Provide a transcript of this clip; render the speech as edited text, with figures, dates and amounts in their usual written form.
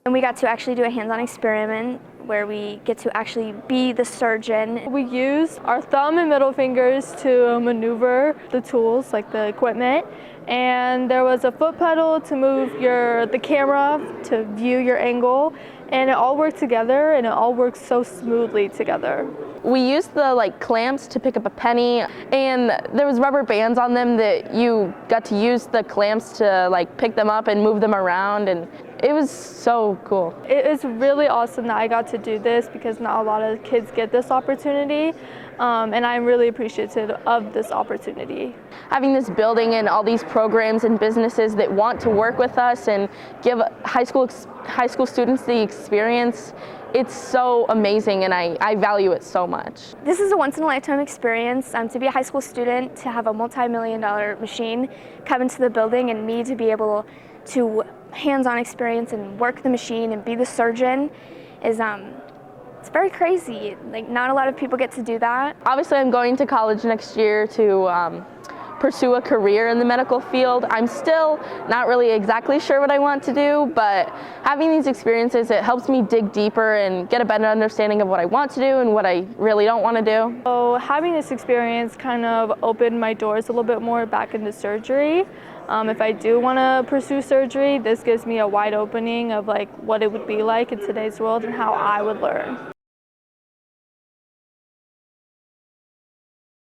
And we got to actually do a hands-on experiment where we get to actually be the surgeon. We used our thumb and middle fingers to maneuver the tools, like the equipment, and there was a foot pedal to move the camera to view your angle, and it all worked together, and it all worked so smoothly together. We used the clamps to pick up a penny, and there was rubber bands on them that you got to use the clamps to pick them up and move them around, and it was so cool. It is really awesome that I got to do this because not a lot of kids get this opportunity, and I'm really appreciative of this opportunity. Having this building and all these programs and businesses that want to work with us and give high school students the experience, it's so amazing, and I value it so much. This is a once-in-a-lifetime experience to be a high school student, to have a multi-million-dollar machine come into the building, and me to be able to hands-on experience and work the machine and be the surgeon is it's very crazy. Not a lot of people get to do that. Obviously, I'm going to college next year to pursue a career in the medical field. I'm still not really exactly sure what I want to do, but having these experiences, it helps me dig deeper and get a better understanding of what I want to do and what I really don't want to do. So having this experience kind of opened my doors a little bit more back into surgery. If I do want to pursue surgery, this gives me a wide opening of what it would be like in today's world and how I would learn.